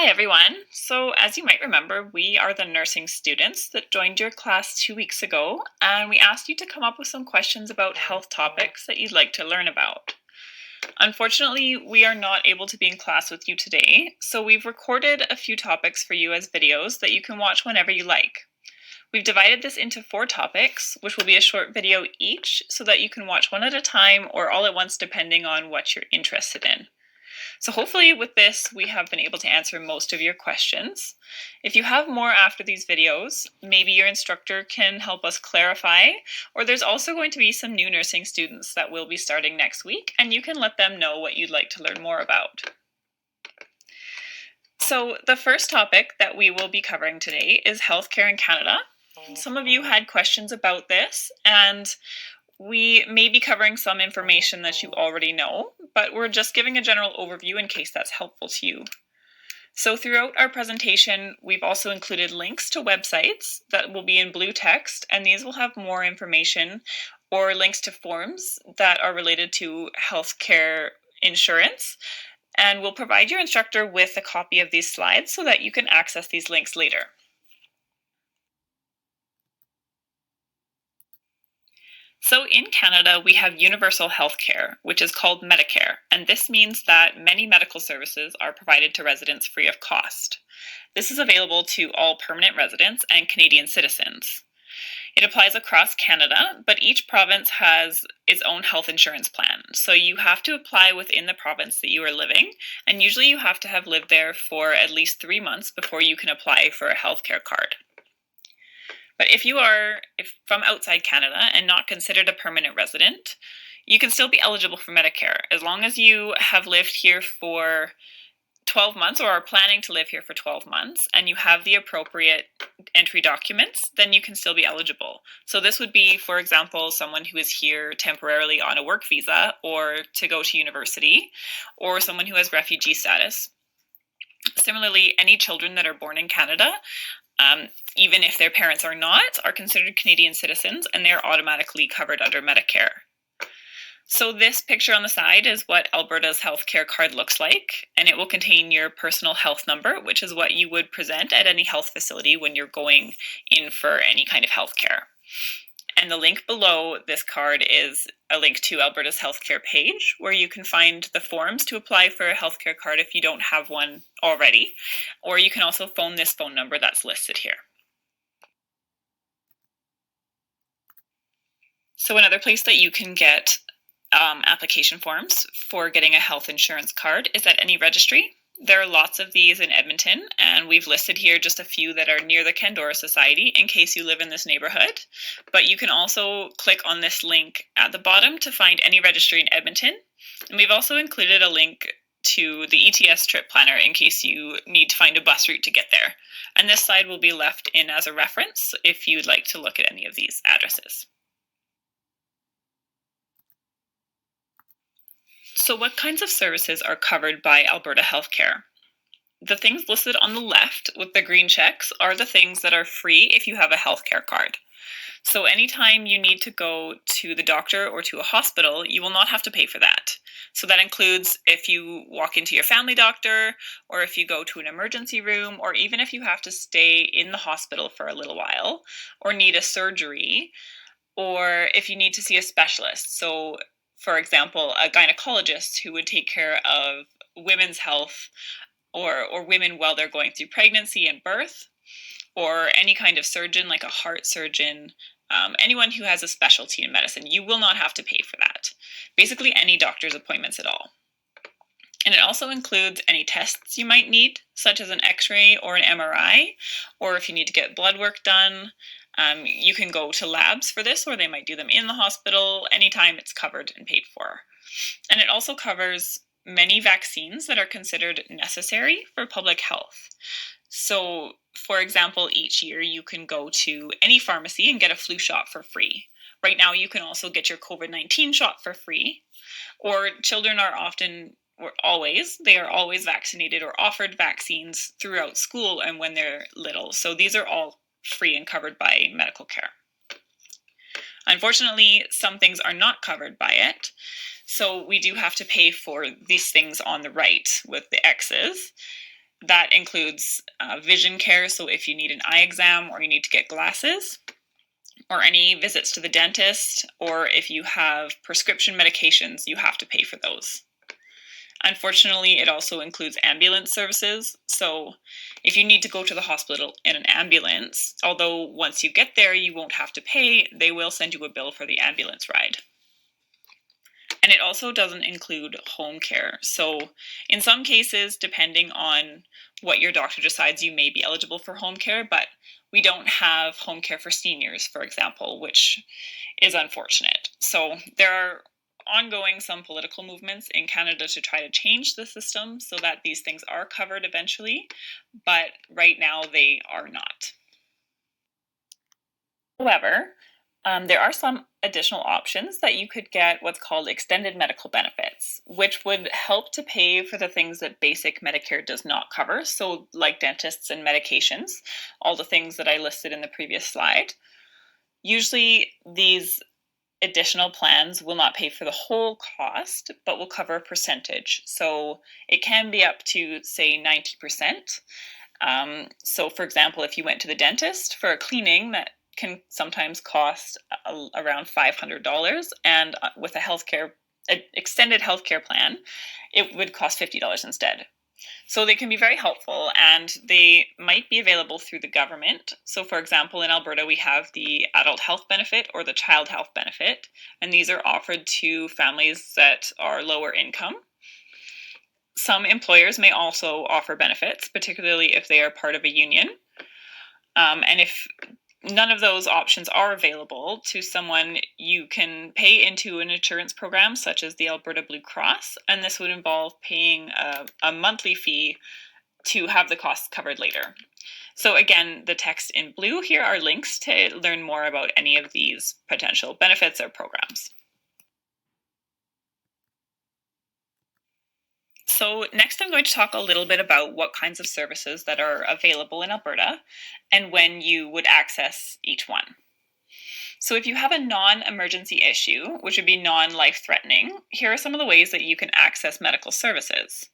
Hi everyone. So as you might remember, we are the nursing students that joined your class 2 weeks ago, and we asked you to come up with some questions about health topics that you'd like to learn about. Unfortunately, we are not able to be in class with you today, so we've recorded a few topics for you as videos that you can watch whenever you like. We've divided this into 4 topics, which will be a short video each, so that you can watch one at a time or all at once depending on what you're interested in. So hopefully with this, we have been able to answer most of your questions. If you have more after these videos, maybe your instructor can help us clarify, or there's also going to be some new nursing students that will be starting next week, and you can let them know what you'd like to learn more about. So the first topic that we will be covering today is healthcare in Canada. Some of you had questions about this, and we may be covering some information that you already know, but we're just giving a general overview in case that's helpful to you. So throughout our presentation, we've also included links to websites that will be in blue text, and these will have more information or links to forms that are related to healthcare insurance. And we'll provide your instructor with a copy of these slides so that you can access these links later. So in Canada, we have universal health care, which is called Medicare, and this means that many medical services are provided to residents free of cost. This is available to all permanent residents and Canadian citizens. It applies across Canada, but each province has its own health insurance plan. So you have to apply within the province that you are living, and usually you have to have lived there for at least 3 months before you can apply for a healthcare card. But if you are from outside Canada and not considered a permanent resident, you can still be eligible for Medicare. As long as you have lived here for 12 months or are planning to live here for 12 months and you have the appropriate entry documents, then you can still be eligible. So this would be, for example, someone who is here temporarily on a work visa or to go to university, or someone who has refugee status. Similarly, any children that are born in Canada, even if their parents are not, are considered Canadian citizens, and they're automatically covered under Medicare. So this picture on the side is what Alberta's healthcare card looks like, and it will contain your personal health number, which is what you would present at any health facility when you're going in for any kind of healthcare. And the link below this card is a link to Alberta's healthcare page, where you can find the forms to apply for a healthcare card if you don't have one already. Or you can also phone this phone number that's listed here. So another place that you can get application forms for getting a health insurance card is at any registry. There are lots of these in Edmonton, and we've listed here just a few that are near the Candora Society in case you live in this neighborhood. But you can also click on this link at the bottom to find any registry in Edmonton. And we've also included a link to the ETS trip planner in case you need to find a bus route to get there. And this slide will be left in as a reference if you'd like to look at any of these addresses. So what kinds of services are covered by Alberta Healthcare? The things listed on the left with the green checks are the things that are free if you have a healthcare card. So anytime you need to go to the doctor or to a hospital, you will not have to pay for that. So that includes if you walk into your family doctor, or if you go to an emergency room, or even if you have to stay in the hospital for a little while, or need a surgery, or if you need to see a specialist. So for example, a gynecologist who would take care of women's health or women while they're going through pregnancy and birth, or any kind of surgeon like a heart surgeon, anyone who has a specialty in medicine, you will not have to pay for that. Basically any doctor's appointments at all. And it also includes any tests you might need, such as an X-ray or an MRI, or if you need to get blood work done. You can go to labs for this, or they might do them in the hospital. Anytime it's covered and paid for. And it also covers many vaccines that are considered necessary for public health. So, for example, each year you can go to any pharmacy and get a flu shot for free. Right now you can also get your COVID-19 shot for free. Or children are always vaccinated or offered vaccines throughout school and when they're little. So these are all free and covered by medical care. Unfortunately, some things are not covered by it, so we do have to pay for these things on the right with the X's. that includes vision care, so if you need an eye exam or you need to get glasses, or any visits to the dentist, or if you have prescription medications, you have to pay for those. Unfortunately, it also includes ambulance services. So if you need to go to the hospital in an ambulance, although once you get there, you won't have to pay, they will send you a bill for the ambulance ride. And it also doesn't include home care. So in some cases, depending on what your doctor decides, you may be eligible for home care, but we don't have home care for seniors, for example, which is unfortunate. So there are ongoing some political movements in Canada to try to change the system so that these things are covered eventually, but right now they are not. However, there are some additional options that you could get what's called extended medical benefits, which would help to pay for the things that basic Medicare does not cover, so like dentists and medications, all the things that I listed in the previous slide. Usually these additional plans will not pay for the whole cost, but will cover a percentage. So it can be up to, say, 90%. So for example, if you went to the dentist for a cleaning, that can sometimes cost around $500, and with an extended healthcare plan, it would cost $50 instead. So they can be very helpful, and they might be available through the government. So for example, in Alberta, we have the adult health benefit or the child health benefit, and these are offered to families that are lower income. Some employers may also offer benefits, particularly if they are part of a union. And if none of those options are available to someone, you can pay into an insurance program such as the Alberta Blue Cross, and this would involve paying a monthly fee to have the costs covered later. So again, the text in blue here are links to learn more about any of these potential benefits or programs. So next I'm going to talk a little bit about what kinds of services that are available in Alberta and when you would access each one. So if you have a non-emergency issue, which would be non-life-threatening, here are some of the ways that you can access medical services.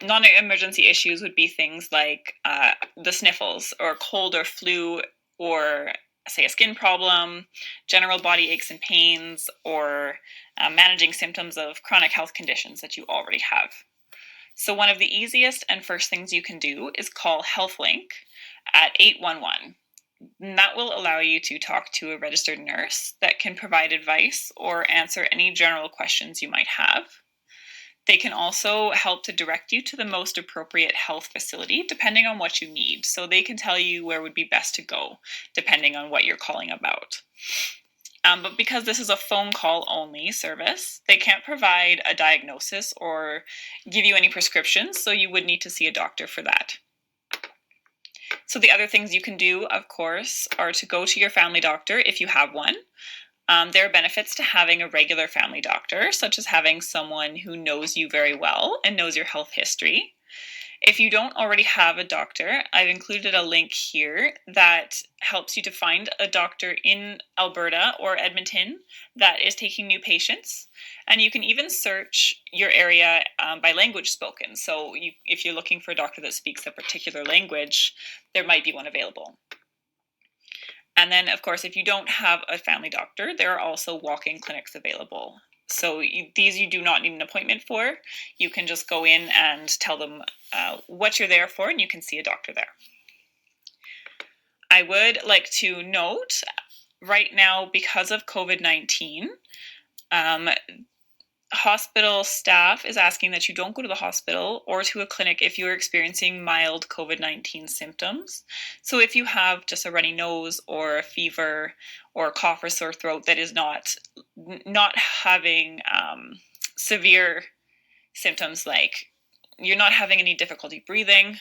Non-emergency issues would be things like the sniffles or cold or flu, or say a skin problem, general body aches and pains, or managing symptoms of chronic health conditions that you already have. So one of the easiest and first things you can do is call HealthLink at 811. And that will allow you to talk to a registered nurse that can provide advice or answer any general questions you might have. They can also help to direct you to the most appropriate health facility depending on what you need. So they can tell you where would be best to go depending on what you're calling about. But because this is a phone call only service, they can't provide a diagnosis or give you any prescriptions, so you would need to see a doctor for that. So the other things you can do, of course, are to go to your family doctor if you have one. There are benefits to having a regular family doctor, such as having someone who knows you very well and knows your health history. If you don't already have a doctor, I've included a link here that helps you to find a doctor in Alberta or Edmonton that is taking new patients. And you can even search your area by language spoken. So if you're looking for a doctor that speaks a particular language, there might be one available. And then, of course, if you don't have a family doctor, there are also walk-in clinics available. So these you do not need an appointment for. You can just go in and tell them what you're there for, and you can see a doctor there. I would like to note, right now, because of COVID-19, hospital staff is asking that you don't go to the hospital or to a clinic if you're experiencing mild COVID-19 symptoms. So if you have just a runny nose or a fever or a cough or sore throat that is not having severe symptoms, like you're not having any difficulty breathing,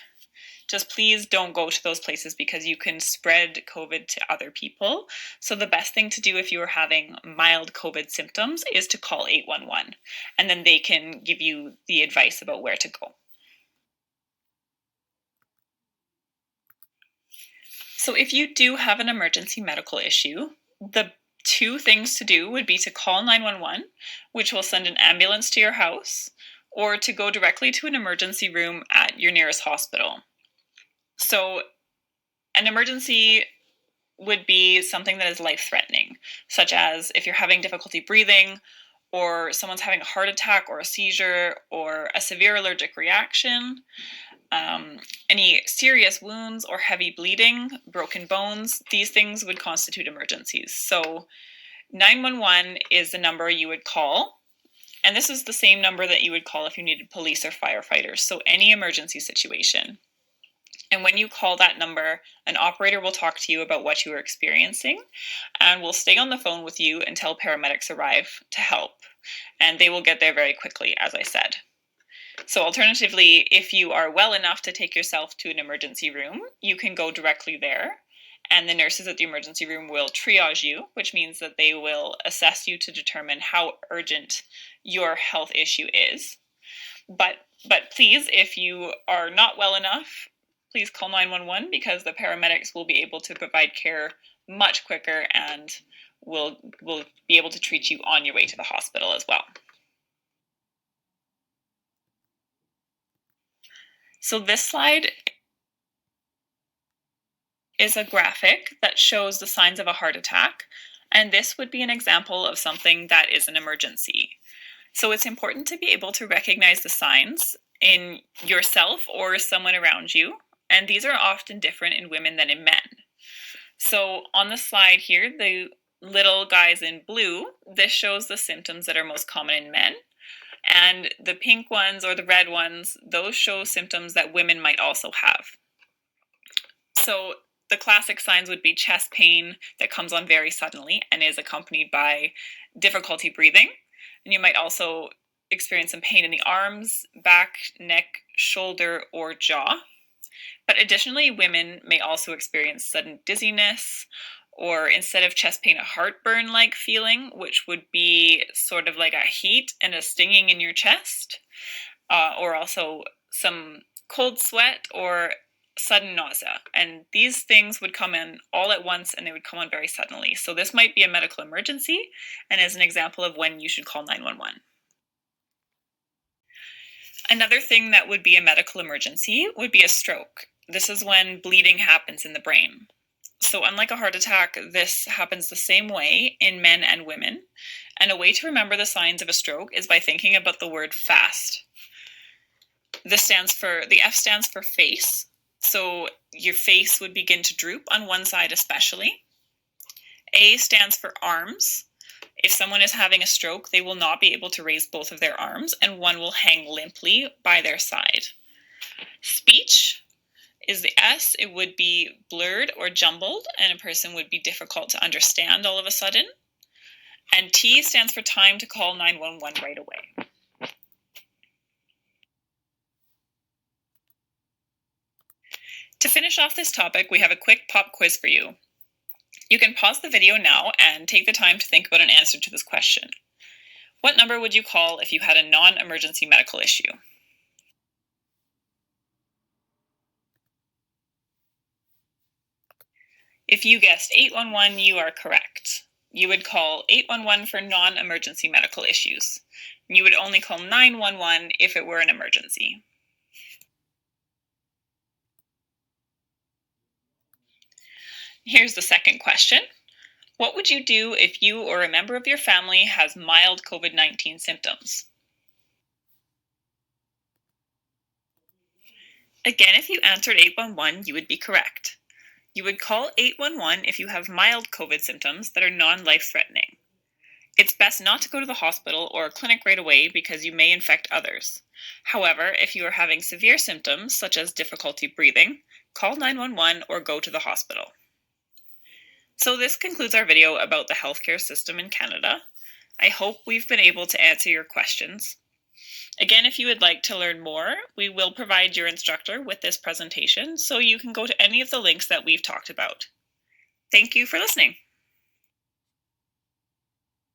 just please don't go to those places because you can spread COVID to other people. So the best thing to do if you are having mild COVID symptoms is to call 811, and then they can give you the advice about where to go. So if you do have an emergency medical issue, the two things to do would be to call 911, which will send an ambulance to your house, or to go directly to an emergency room at your nearest hospital. So an emergency would be something that is life-threatening, such as if you're having difficulty breathing, or someone's having a heart attack or a seizure or a severe allergic reaction, any serious wounds or heavy bleeding, broken bones. These things would constitute emergencies. So 911 is the number you would call, and this is the same number that you would call if you needed police or firefighters, so any emergency situation. And when you call that number, an operator will talk to you about what you are experiencing and will stay on the phone with you until paramedics arrive to help. And they will get there very quickly, as I said. So alternatively, if you are well enough to take yourself to an emergency room, you can go directly there. And the nurses at the emergency room will triage you, which means that they will assess you to determine how urgent your health issue is. But please, if you are not well enough, please call 911 because the paramedics will be able to provide care much quicker and will be able to treat you on your way to the hospital as well. So this slide is a graphic that shows the signs of a heart attack, and this would be an example of something that is an emergency. So it's important to be able to recognize the signs in yourself or someone around you, and these are often different in women than in men. So on the slide here, the little guys in blue, this shows the symptoms that are most common in men. And the pink ones or the red ones, those show symptoms that women might also have. So the classic signs would be chest pain that comes on very suddenly and is accompanied by difficulty breathing. And you might also experience some pain in the arms, back, neck, shoulder, or jaw. But additionally, women may also experience sudden dizziness, or instead of chest pain, a heartburn-like feeling, which would be sort of like a heat and a stinging in your chest, or also some cold sweat or sudden nausea. And these things would come in all at once, and they would come on very suddenly. So this might be a medical emergency and is an example of when you should call 911. Another thing that would be a medical emergency would be a stroke. This is when bleeding happens in the brain. So unlike a heart attack, this happens the same way in men and women. And a way to remember the signs of a stroke is by thinking about the word fast. The F stands for face. So your face would begin to droop on one side especially. A stands for arms. If someone is having a stroke, they will not be able to raise both of their arms, and one will hang limply by their side. Speech is the S. It would be blurred or jumbled, and a person would be difficult to understand all of a sudden. And T stands for time to call 911 right away. To finish off this topic, we have a quick pop quiz for you. You can pause the video now and take the time to think about an answer to this question. What number would you call if you had a non-emergency medical issue? If you guessed 811, you are correct. You would call 811 for non-emergency medical issues. You would only call 911 if it were an emergency. Here's the second question. What would you do if you or a member of your family has mild COVID-19 symptoms? Again, if you answered 811, you would be correct. You would call 811 if you have mild COVID symptoms that are non-life-threatening. It's best not to go to the hospital or a clinic right away because you may infect others. However, if you are having severe symptoms, such as difficulty breathing, call 911 or go to the hospital. So this concludes our video about the healthcare system in Canada. I hope we've been able to answer your questions. Again, if you would like to learn more, we will provide your instructor with this presentation, so you can go to any of the links that we've talked about. Thank you for listening.